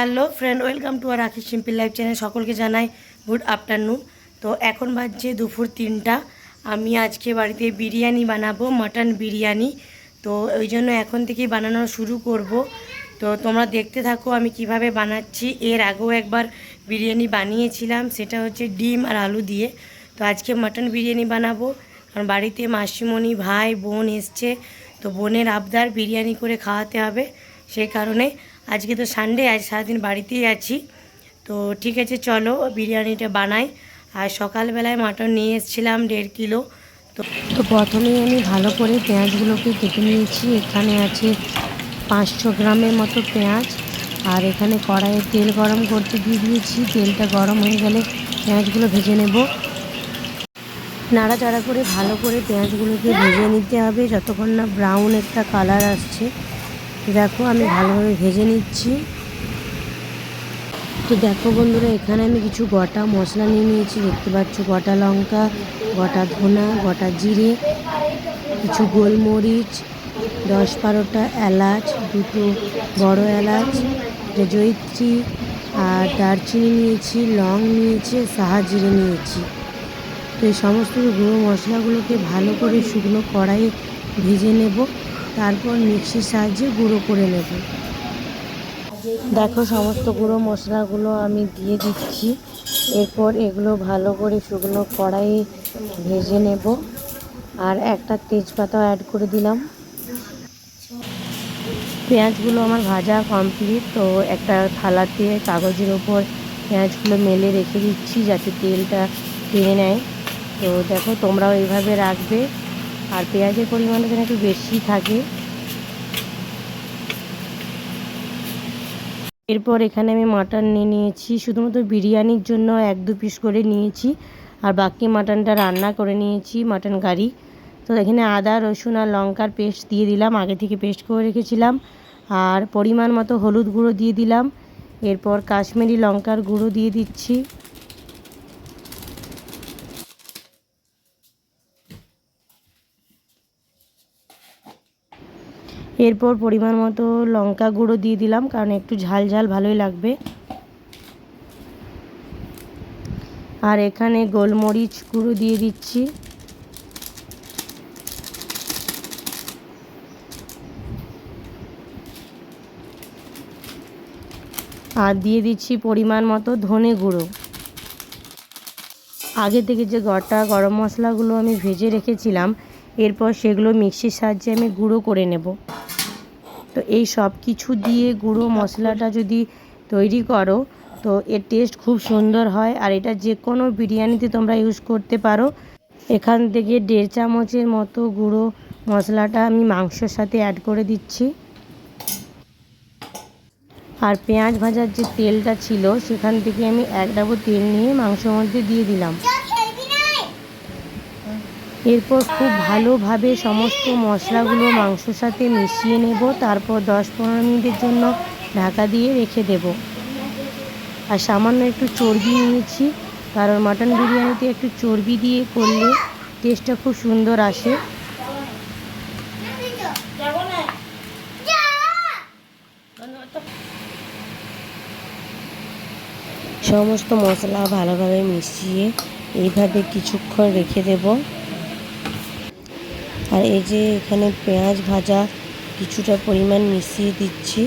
Hello friend, welcome to আর রাখি simple life channel. সকলকে জানাই গুড আফটারনুন। তো এখন বাজছে দুপুর 3টা। আমি আজকে বাড়িতে বিরিয়ানি বানাবো, মাটন বিরিয়ানি। তো ওই জন্য এখন থেকেই বানানো শুরু করব। তো তোমরা দেখতে থাকো আমি কিভাবে বানাচ্ছি। এর আগেও একবার বিরিয়ানি বানিয়েছিলাম, সেটা হচ্ছে ডিম আর আলু দিয়ে। তো আজকে মাটন বিরিয়ানি বানাবো, কারণ বাড়িতে মাসিমণি ভাই বোন এসছে। তো বোনের আবদার বিরিয়ানি করে খাওয়াতে হবে, সেই কারণে আজকে তো সানডে, আজ সারাদিন বাড়িতেই আছি। তো ঠিক আছে, চলো বিরিয়ানিটা বানাই। আর সকালবেলায় মাটন নিয়ে এসেছিলাম 1.5 কিলো। তো তো প্রথমেই আমি ভালো করে পেঁয়াজগুলোকে কেটে নিয়েছি। এখানে আছে 500 গ্রামের মতো পেঁয়াজ। আর এখানে কড়াইয়ে তেল গরম করতে দিয়ে দিয়েছি। তেলটা গরম হয়ে গেলে পেঁয়াজগুলো ভেজে নেব। নাড়াচাড়া করে ভালো করে পেঁয়াজগুলোকে ভেজে নিতে হবে যতক্ষণ না ব্রাউন একটা কালার আসছে। দেখো আমি ভালোভাবে ভেজে নিচ্ছি। তো দেখো বন্ধুরা, এখানে আমি কিছু গোটা মশলা নিয়ে নিয়েছি। দেখতে পাচ্ছ, গোটা লঙ্কা, গোটা ধনা, গোটা জিরে, কিছু গোলমরিচ, 10-12টা এলাচ, 2টো বড় এলাচ, জয়িত্রী আর দারচিনি নিয়েছি, লং নিয়েছি, সাহা জিরে নিয়েছি। তো এই সমস্ত গুঁড়ো মশলাগুলোকে ভালো করে শুকনো কড়াইয়ে ভেজে নেব, তারপর মিক্সির সাহায্যে গুঁড়ো করে নেব। দেখো সমস্ত গুঁড়ো মশলাগুলো আমি দিয়ে দিচ্ছি। এরপর এগুলো ভালো করে শুকনো কড়াইয়ে ভেজে নেব। আর একটা তেজপাতাও অ্যাড করে দিলাম। পেঁয়াজগুলো আমার ভাজা কমপ্লিট। তো একটা থালাতে কাগজের ওপর পেঁয়াজগুলো মেলে রেখে দিচ্ছি যাতে তেলটা টেনে নেয়। তো দেখো তোমরাও এইভাবে রাখবে, আর পেঁয়াজের পরিমাণটা যেন একটু বেশি থাকে। এরপর এখানে আমি মাটন নিয়ে নিয়েছি, শুধুমাত্র বিরিয়ানির জন্য 1-2 পিস করে নিয়েছি, আর বাকি মাটনটা রান্না করে নিয়েছি মাটন কারি। তো এখানে আদা রসুন আর লঙ্কার পেস্ট দিয়ে দিলাম, আগে থেকে পেস্ট করে রেখেছিলাম। আর পরিমাণ মতো হলুদ গুঁড়ো দিয়ে দিলাম। এরপর কাশ্মীরি লঙ্কার গুঁড়ো দিয়ে দিচ্ছি। এরপর পরিমাণ মতো লঙ্কা গুঁড়ো দিয়ে দিলাম, কারণ একটু ঝাল ঝাল ভালোই লাগবে। আর এখানে গোলমরিচ গুঁড়ো দিয়ে দিচ্ছি। আর দিয়ে দিচ্ছি পরিমাণ মতো ধনে গুঁড়ো। আগে থেকে যে গোটা গরম মশলাগুলো আমি ভেজে রেখেছিলাম, এরপর সেগুলো মিক্সির সাহায্যে আমি গুঁড়ো করে নেব। তো এই সব কিছু দিয়ে গুঁড়ো মশলাটা যদি তৈরি করো তো এর টেস্ট খুব সুন্দর হয়। আর এটা যে কোনো বিরিয়ানিতে তোমরা ইউজ করতে পারো। এখান থেকে 1.5 চামচের মতো গুঁড়ো মশলাটা আমি মাংসের সাথে অ্যাড করে দিচ্ছি। আর পেঁয়াজ ভাজার যে তেলটা ছিল সেখান থেকে আমি 1 ডাবু তেল নিয়ে মাংসের মধ্যে দিয়ে দিলাম। এরপর খুব ভালোভাবে সমস্ত মশলাগুলো মাংসর সাথে মিশিয়ে নেব। তারপর 10-15 মিনিটের জন্য ঢাকা দিয়ে রেখে দেব। আর সামান্য একটু চর্বি নিয়েছি, কারণ মাটন বিরিয়ানিতে একটু চর্বি দিয়ে করলে টেস্টটা খুব সুন্দর আসে। সমস্ত মশলা ভালোভাবে মিশিয়ে এইভাবে কিছুক্ষণ রেখে দেব। আর এই যে এখানে পেঁয়াজ ভাজা কিছুটা পরিমাণ মিশিয়ে দিচ্ছি।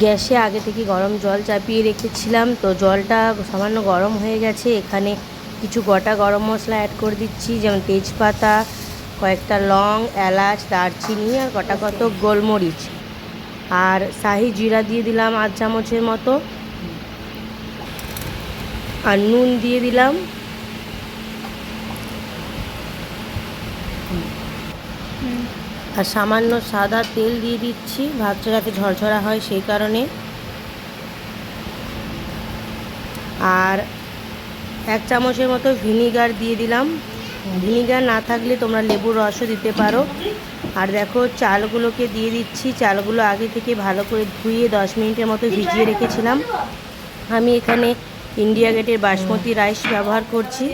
গ্যাসে আগে থেকে গরম জল চাপিয়ে রেখেছিলাম, তো জলটা সামান্য গরম হয়ে গেছে। এখানে কিছু গোটা গরম মশলা অ্যাড করে দিচ্ছি, যেমন তেজপাতা, কয়েকটা লং, এলাচ, দারচিনি আর গোটা কত গোলমরিচ। আর শাহি জিরা দিয়ে দিলাম 8 চামচের মতো। আর নুন দিয়ে দিলাম। আর সামান্য সাদা তেল দিয়ে দিচ্ছি, ভাতটা যাতে ঝরঝরা হয় সেই কারণে। আর 1 চামচের মতো ভিনিগার দিয়ে দিলাম। ভিনিগার না থাকলে তোমরা লেবুর রসও দিতে পারো। আর দেখো চালগুলোকে দিয়ে দিচ্ছি। চালগুলো আগে থেকে ভালো করে ধুয়ে 10 মিনিটের মতো ভিজিয়ে রেখেছিলাম। আমি এখানে ইন্ডিয়া গেটের বাসমতি রাইস ব্যবহার করছি।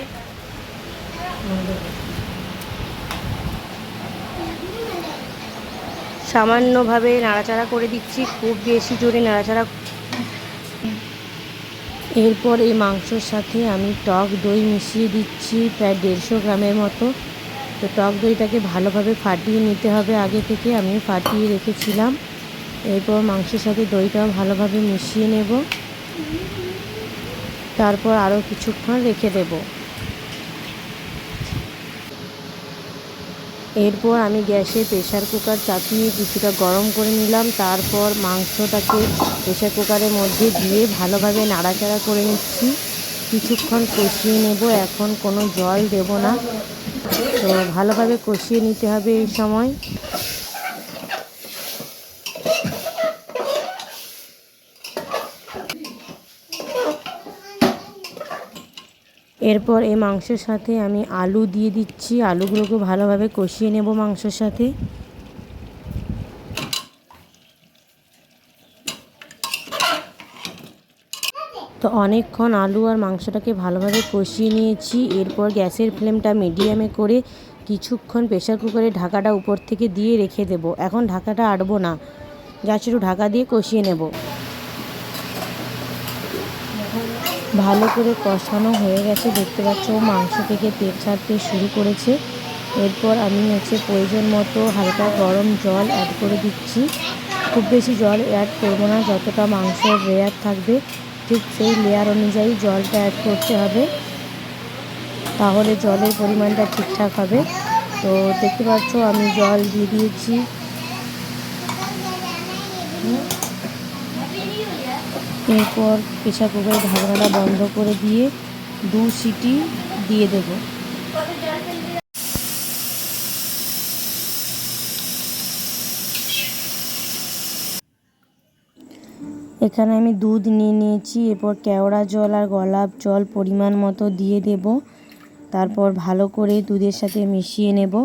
সামান্যভাবে নাড়াচাড়া করে দিচ্ছি, খুব বেশি জোরে নাড়াচাড়া। এরপর এই মাংসর সাথে আমি টক দই মিশিয়ে দিচ্ছি প্রায় 150 গ্রামের মতো। তো টক দইটাকে ভালোভাবে ফাটিয়ে নিতে হবে, আগে থেকে আমি ফাটিয়ে রেখেছিলাম। এরপর মাংসের সাথে দইটাও ভালোভাবে মিশিয়ে নেব, তারপর আরও কিছুক্ষণ রেখে দেব। এরপর আমি গ্যাসে প্রেসার কুকার চাপিয়ে কিছুটা গরম করে নিলাম। তারপর মাংসটাকে প্রেসার কুকারের মধ্যে দিয়ে ভালোভাবে নাড়াচাড়া করে নিচ্ছি, কিছুক্ষণ কষিয়ে নেব। এখন কোনো জল দেব না, তো ভালোভাবে কষিয়ে নিতে হবে এই সময়। এরপর এই মাংসের সাথে আমি আলু দিয়ে দিচ্ছি, আলুগুলোকে ভালোভাবে কষিয়ে নেব মাংসের সাথে। তো অনেকক্ষণ আলু আর মাংসটাকে ভালোভাবে কষিয়ে নিয়েছি। এরপর গ্যাসের ফ্লেমটা মিডিয়ামে করে কিছুক্ষণ প্রেসার কুকারে ঢাকাটা উপর থেকে দিয়ে রেখে দেব। এখন ঢাকাটা আটবো না, জাস্ট একটু ঢাকা দিয়ে কষিয়ে নেব। ভালো করে কষানো হয়ে গেছে, দেখতে পাচ্ছ মাংস থেকে তেল ছাড়তে শুরু করেছে। এরপর আমি প্রয়োজন মতো হালকা গরম জল অ্যাড করে দিচ্ছি। খুব বেশি জল অ্যাড করব না, যতটা মাংসের লেয়ার থাকবে ঠিক সেই লেয়ার অনুযায়ী জলটা অ্যাড করতে হবে, তাহলে জলের পরিমাণটা ঠিকঠাক হবে। তো দেখতে পাচ্ছ আমি জল দিয়ে দিয়েছি। এরপর প্রেসার কুকারের ঢাকনাটা বন্ধ করে দিয়ে 2 সিটি দিয়ে দেব। এখানে আমি দুধ নিয়ে নিয়েছি। এরপর কেওড়া জল আর গোলাপ জল পরিমাণ মতো দিয়ে দেব। তারপর ভালো করে দুধের সাথে মিশিয়ে নেব।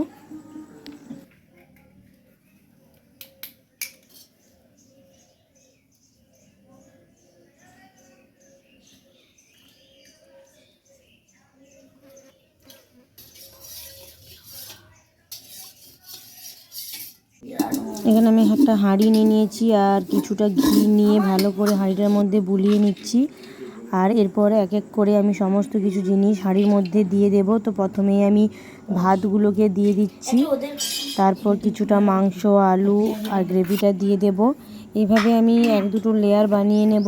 এখানে আমি একটা হাঁড়ি নিয়ে নিয়েছি আর কিছুটা ঘি নিয়ে ভালো করে হাঁড়িটার মধ্যে বুলিয়ে নিচ্ছি। আর এরপর এক এক করে আমি সমস্ত কিছু জিনিস হাঁড়ির মধ্যে দিয়ে দেব। তো প্রথমেই আমি ভাতগুলোকে দিয়ে দিচ্ছি, তারপর কিছুটা মাংস, আলু আর গ্রেভিটা দিয়ে দেব। এইভাবে আমি 1-2 লেয়ার বানিয়ে নেব।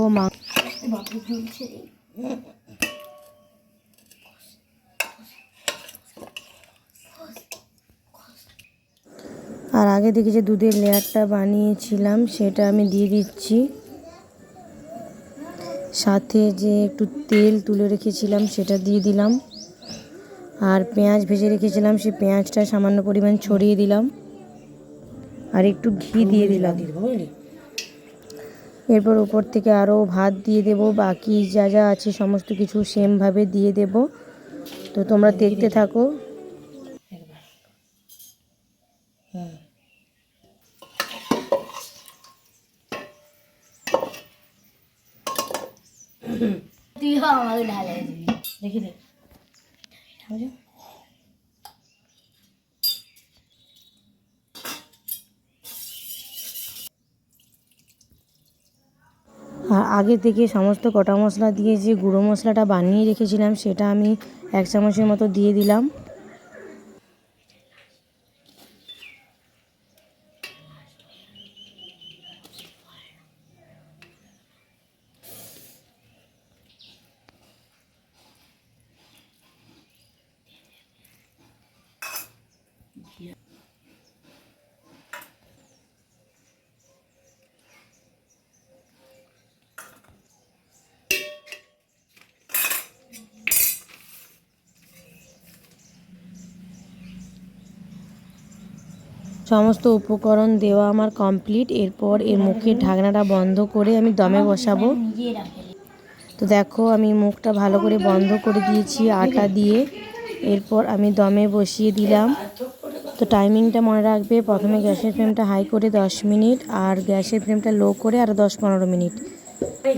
আর আগে থেকে যে দুধের লেয়ারটা বানিয়েছিলাম সেটা আমি দিয়ে দিচ্ছি, সাথে যে একটু তেল তুলে রেখেছিলাম সেটা দিয়ে দিলাম, আর পেঁয়াজ ভেজে রেখেছিলাম সেই পেঁয়াজটা সামান্য পরিমাণ ছড়িয়ে দিলাম, আর একটু ঘি দিয়ে দিলাম। এরপর উপর থেকে আরও ভাত দিয়ে দেব, বাকি যা যা আছে সমস্ত কিছু সেমভাবে দিয়ে দেব। তো তোমরা দেখতে থাকো। দেখি দে আর আগে থেকে সমস্ত গোটা মশলা দিয়ে যে গুঁড়ো মশলাটা বানিয়ে রেখেছিলাম সেটা আমি 1 চামচের মতো দিয়ে দিলাম। সমস্ত উপকরণ দেওয়া আমার কমপ্লিট। এরপর এর মুখের ঢাকনাটা বন্ধ করে আমি দমে বসাবো। তো দেখো আমি মুখটা ভালো করে বন্ধ করে দিয়েছি আটা দিয়ে। এরপর আমি দমে বসিয়ে দিলাম। তো টাইমিংটা মনে রাখবে, প্রথমে গ্যাসের ফ্লেমটা হাই করে 10 মিনিট আর গ্যাসের ফ্লেমটা লো করে আরও 10-15 মিনিট,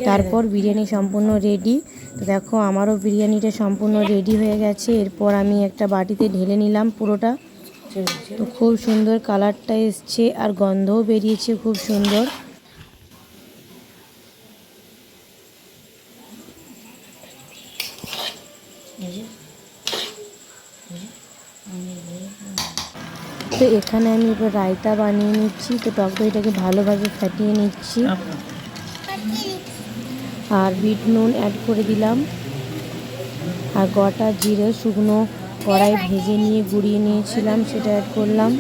তারপর বিরিয়ানি সম্পূর্ণ রেডি। তো দেখো আমারও বিরিয়ানিটা সম্পূর্ণ রেডি হয়ে গেছে। এরপর আমি একটা বাটিতে ঢেলে নিলাম পুরোটা। তো খুব সুন্দর কালারটা এসছে আর গন্ধও বেরিয়েছে খুব সুন্দর। তো এখানে আমি এবার রায়তা বানিয়ে নিচ্ছি। তো টক দইটাকে ভালোভাবে ফাটিয়ে নিচ্ছি আর বিট নুন অ্যাড করে দিলাম আর গোটা জিরে শুকনো কড়াই ভেজে নিয়ে গুঁড়িয়ে নিয়েছিলাম সেটা অ্যাড করলাম।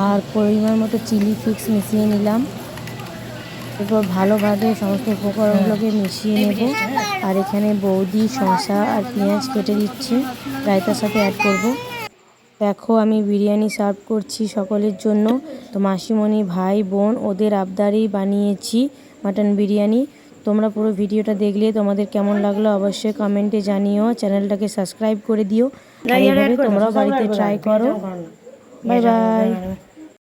আর পরিমাণ মতো চিলি ফ্লেক্স মিশিয়ে নিলাম। এরপর ভালোভাবে সমস্ত উপকরণগুলোকে মিশিয়ে নেব। আর এখানে বৌদি শসা আর পেঁয়াজ কেটে দিচ্ছে, রায়তার সাথে অ্যাড করব। দেখো আমি বিরিয়ানি সার্ভ করছি সকলের জন্য। তো মাসিমণি, ভাই, বোন ওদের আবদারেই বানিয়েছি মাটন বিরিয়ানি। তোমরা পুরো ভিডিওটা দেখলে তোমাদের কেমন লাগলো অবশ্যই কমেন্টে জানিও। চ্যানেলটাকে সাবস্ক্রাইব করে দিও। আর এইভাবে তোমরাও বাড়িতে ট্রাই করো। Bye bye.